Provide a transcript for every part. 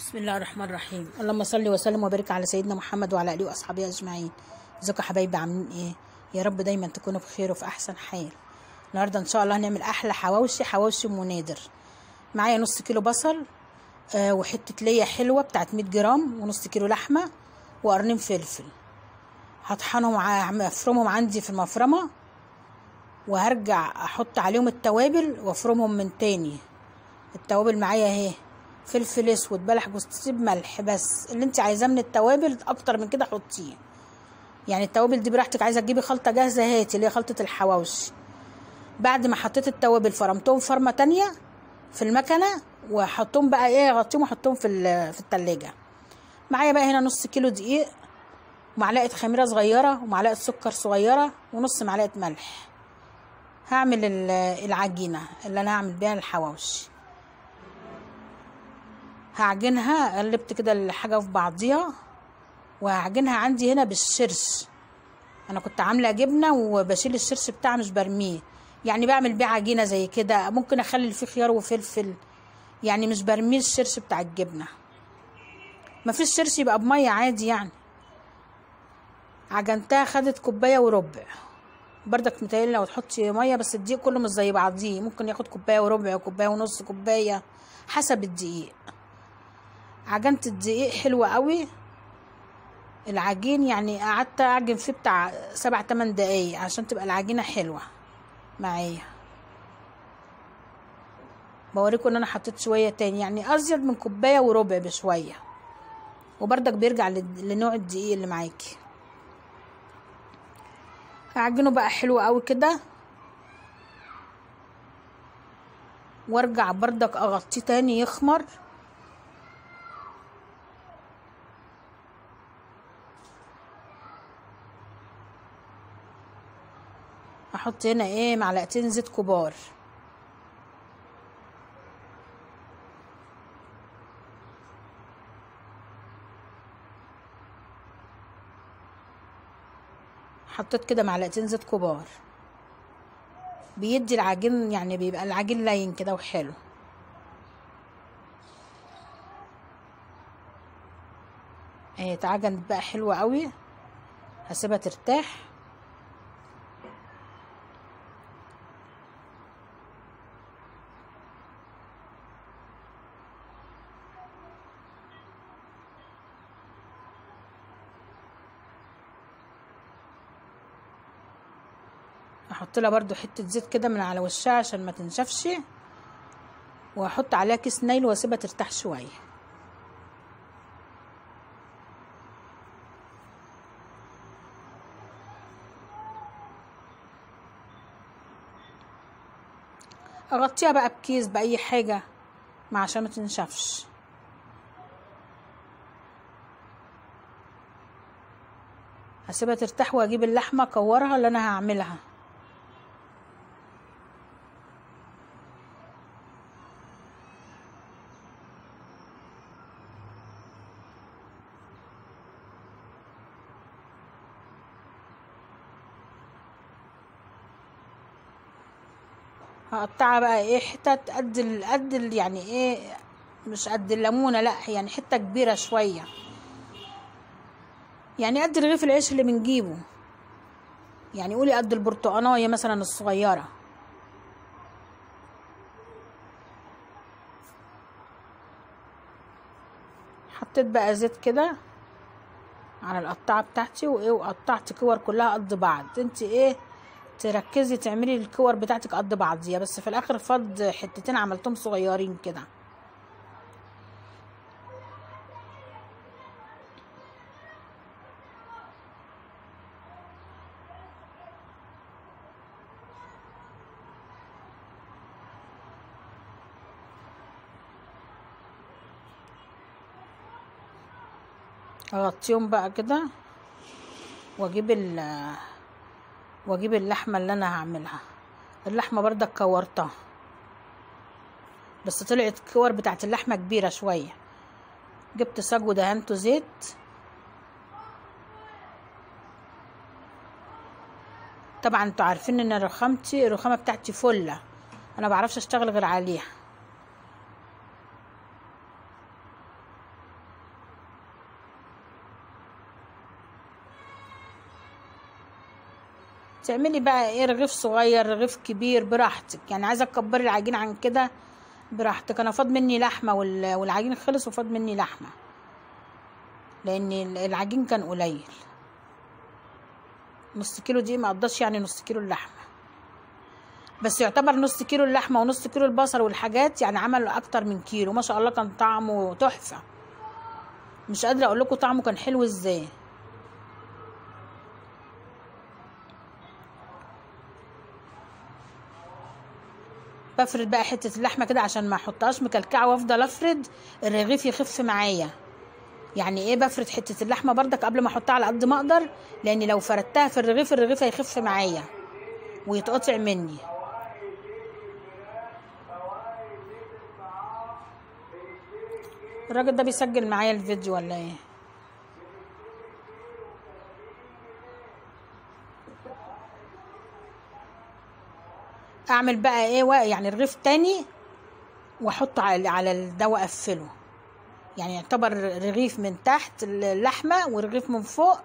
بسم الله الرحمن الرحيم. اللهم صل وسلم وبارك على سيدنا محمد وعلى اله واصحابه اجمعين. ازيكم يا حبايبي، عاملين ايه؟ يا رب دايما تكونوا بخير وفي احسن حال. النهارده ان شاء الله هنعمل احلى حواوشي ام نادر. معايا نص كيلو بصل وحته ليا حلوه بتاعت 100 جرام ونص كيلو لحمه وقرنين فلفل. هطحنهم افرمهم عندي في المفرمه، وهرجع احط عليهم التوابل وافرمهم من تاني. التوابل معايا اهي: فلفل اسود، بلح، جوز الطيب، ملح. بس اللي انت عايزاه من التوابل اكتر من كده حطيه، يعني التوابل دي براحتك. عايزه تجيبي خلطه جاهزه هاتي، اللي هي خلطه الحواوشي. بعد ما حطيت التوابل فرمتهم فرمه تانية في المكنه، واحطهم بقى اغطيهم واحطهم في التلاجة. معايا بقى هنا نص كيلو دقيق، ومعلقه خميره صغيره، ومعلقه سكر صغيره، ونص معلقه ملح. هعمل العجينه اللي انا هعمل بيها الحواوشي. هعجنها، قلبت كده الحاجه في بعضيها، وهعجنها عندي هنا بالشرش. انا كنت عامله جبنه وبشيل الشرش بتاعها مش برميه، يعني بعمل بيه عجينه زي كده. ممكن اخلي فيه خيار وفلفل، يعني مش برميه الشرش بتاع الجبنه. مفيش شرش يبقى بميه عادي يعني. عجنتها، خدت كوبايه وربع. بردك متهيألي لو تحطي ميه، بس الدقيق كله مش زي بعضيه، ممكن ياخد كوبايه وربع، كوبايه ونص، كوبايه، حسب الدقيق. عجنت الدقيق حلو قوي العجين، يعني قعدت اعجن فيه بتاع 7-8 دقايق عشان تبقى العجينه حلوه معايا. بوريكم ان انا حطيت شويه تاني، يعني ازيد من كوبايه وربع بشويه، وبردك بيرجع لنوع الدقيق اللي معاكي. هعجنه بقى حلو قوي كده، وارجع بردك اغطيه تاني يخمر. احط هنا معلقتين زيت كبار. حطيت كده معلقتين زيت كبار، بيدي العجين، يعني بيبقى العجين لين كده وحلو. اهي اتعجنت بقى حلوه قوي، هسيبها ترتاح. احط لها برضو حته زيت كده من على وشها عشان ما تنشفش، واحط عليها كيس نايل واسيبها ترتاح شويه. اغطيها بقى بكيس باي حاجه عشان ما تنشفش. هسيبها ترتاح، واجيب اللحمه اكورها اللي انا هعملها. هقطعها بقى حتت قد يعني مش قد الليمونه، لا يعني حته كبيره شويه، يعني قد رغيف العيش اللي بنجيبه، يعني قولي قد البرتقانايه مثلا الصغيره. حطيت بقى زيت كده على القطعه بتاعتي، وقطعت كور كلها قد بعض. انت تركزي تعملي الكور بتاعتك قد بعضيها، بس في الاخر فض حتتين عملتهم صغيرين كده. اغطيهم بقى كده، واجيب اللحمه اللي انا هعملها. اللحمه برضك كورتها، بس طلعت كور بتاعت اللحمه كبيره شويه. جبت صاج ودهنته زيت. طبعا انتوا عارفين ان الرخامه بتاعتي فله، انا بعرفش اشتغل غير عليها. تعملي بقى ايه، رغيف صغير رغيف كبير براحتك، يعني عايزه تكبري العجين عن كده براحتك. انا فاض مني لحمه والعجين خلص وفاض مني لحمه، لان العجين كان قليل. نص كيلو دي ما قضاش يعني نص كيلو اللحمه، بس يعتبر نص كيلو اللحمه ونص كيلو البصل والحاجات يعني عمل اكتر من كيلو. ما شاء الله كان طعمه تحفه، مش قادره اقول لكم طعمه كان حلو ازاي. بفرد بقى حته اللحمه كده عشان ما احطهاش مكلكعه، وافضل افرد الرغيف يخف معايا. يعني ايه، بفرد حته اللحمه بردك قبل ما احطها على قد ما اقدر، لان لو فردتها في الرغيف هيخف معايا ويتقطع مني. الراجل ده بيسجل معايا الفيديو ولا ايه؟ اعمل بقى ايه يعني رغيف تاني واحطه على ده واقفله، يعني يعتبر رغيف من تحت اللحمه ورغيف من فوق،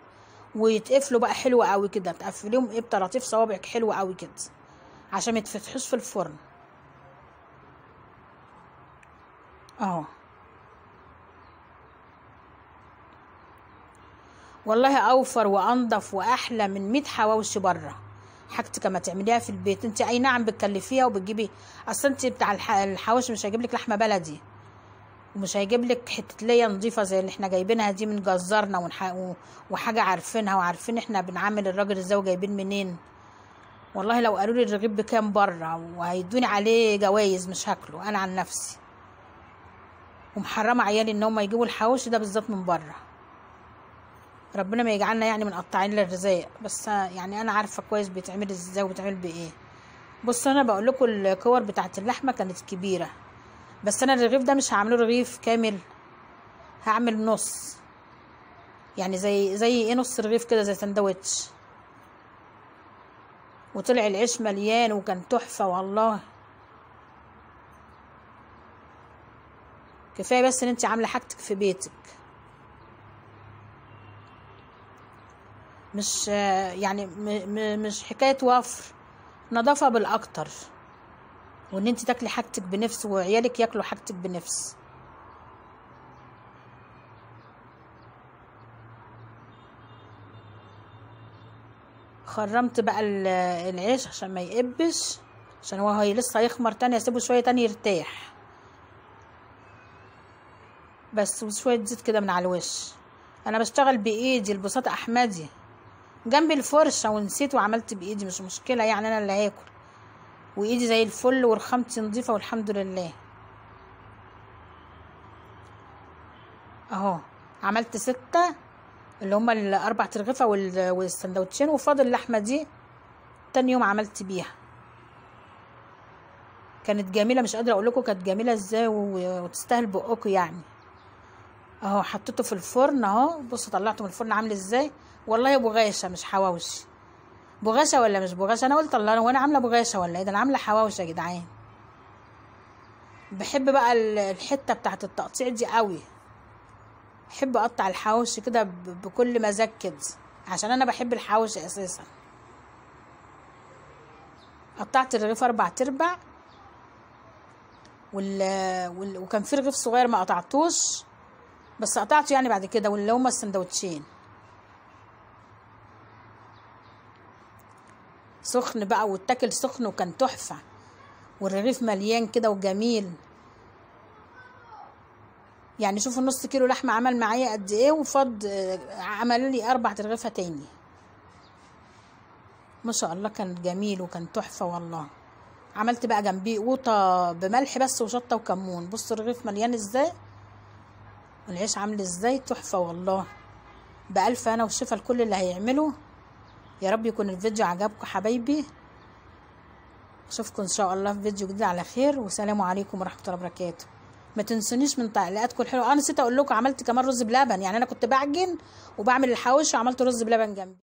ويتقفلوا بقى حلو قوي كده، تقفليهم ايه بطراطيف صوابعك حلو قوي كده عشان ما يتفتحوش في الفرن اهو. والله اوفر وانضف واحلى من 100 حواوشي بره. حاجتك ما تعمليها في البيت انت، اي نعم بتكلفيها وبتجيبي، اصل انت بتاع الحواوشي مش هيجيب لك لحمه بلدي، ومش هيجيب لك حته ليا نظيفه زي اللي احنا جايبينها دي من جزارنا وحاجه عارفينها وعارفين احنا بنعامل الراجل ازاي وجايبين منين. والله لو قالوا لي الرغيف بكام بره وهيدوني عليه جوايز مش هاكله انا عن نفسي، ومحرمه عيالي ان هم يجيبوا الحواوشي ده بالذات من بره. ربنا ما يجعلنا يعني من قطاعين للرزاق، بس يعني انا عارفه كويس بيتعمل ازاي وبيتعمل بايه. بص انا بقول لكم الكور بتاعه اللحمه كانت كبيره، بس انا الرغيف ده مش هعمله رغيف كامل، هعمل نص، يعني زي ايه، نص رغيف كده زي سندوتش. وطلع العيش مليان وكان تحفه والله. كفايه بس ان انت عامله حاجتك في بيتك، مش يعني مش حكايه وفر، نظافه بالاكتر، وان انت تاكلي حاجتك بنفس وعيالك ياكلوا حاجتك بنفس. خرمت بقى العيش عشان ما يقبش، عشان هو لسه هيخمر تاني، اسيبه شويه تاني يرتاح بس، وشويه زيت كده من على الوش. انا بشتغل بايدي البساطة احمدي جنب الفرشه ونسيت وعملت بايدي، مش مشكله يعني انا اللي هاكل، وايدي زي الفل ورخامتي نظيفه والحمد لله. اهو عملت 6 اللي هما ال4 ترغيفه والسندوتشين، وفاضل اللحمه دي تاني يوم عملت بيها، كانت جميله مش قادره اقول لكم كانت جميله ازاي وتستاهل بقكم يعني. اهو حطيته في الفرن اهو، بصوا طلعته من الفرن عامل ازاي، والله بغاشه مش حواوشي. بغاشه ولا مش بغاشه، انا قلت الله وانا عامله بغاشه ولا ايه، ده انا عامله حواوشي يا جدعان. بحب بقى الحته بتاعت التقطيع دي قوي، بحب اقطع الحواوشي كده بكل مزاج كده، عشان انا بحب الحواوشي اساسا. قطعت الرغيف 4/4 وكان في رغيف صغير ما قطعتوش بس قطعته يعني بعد كده، واللي هما السندوتشين سخن بقى واتاكل سخن وكان تحفه، والرغيف مليان كده وجميل. يعني شوفوا نص كيلو لحمه عمل معايا قد ايه، وفض عمل لي 4 ترغيفه تاني. ما شاء الله كان جميل وكان تحفه والله. عملت بقى جنبيه قوطه بملح بس وشطه وكمون. بصوا الرغيف مليان ازاي والعيش عامل ازاي، تحفه والله. بألف هنا وشفا لكل اللي هيعمله. يا رب يكون الفيديو عجبكم حبايبي، اشوفكم ان شاء الله في فيديو جديد على خير، والسلام عليكم ورحمه الله وبركاته. ما تنسونيش من تعليقاتكم الحلوه. انا نسيت اقول لكم عملت كمان رز بلبن، يعني انا كنت بعجن وبعمل الحواوشي وعملت رز بلبن جنبي.